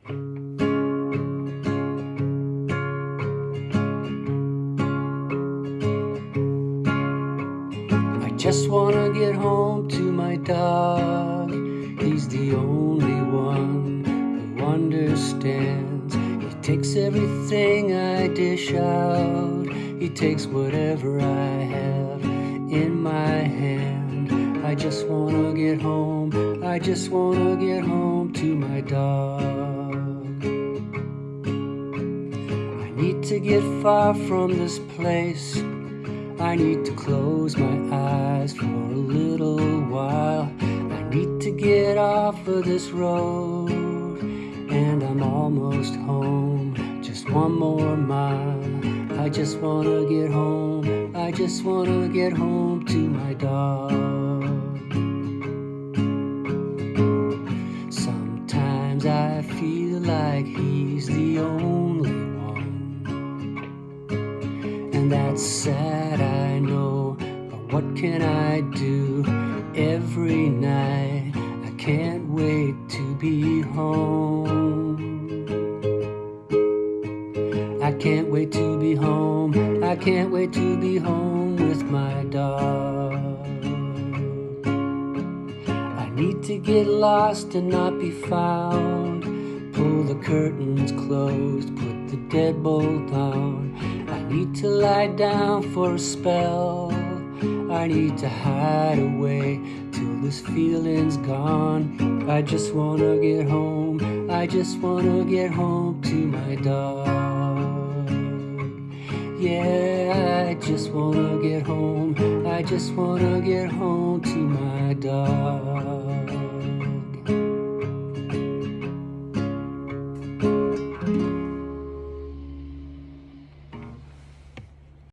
I just wanna get home to my dog. He's the only one who understands. He takes everything I dish out. He takes whatever I have in my hand. I just wanna get home. I just wanna get home to my dog. I need to get far from this place. I need to close my eyes for a little while. I need to get off of this road, and I'm almost home. Just one more mile. I just wanna get home. I just wanna get home to my dog. Sometimes I feel like he's the only one, and that's sad, I know, but what can I do? Every night I can't wait to be home. I can't wait to be home. I can't wait to be home with my dog. I need to get lost and not be found. Pull the curtains closed, put the deadbolt down. I need to lie down for a spell. I need to hide away till this feeling's gone. I just wanna get home. I just wanna get home to my dog. Yeah, I just wanna get home. I just wanna get home to my dog.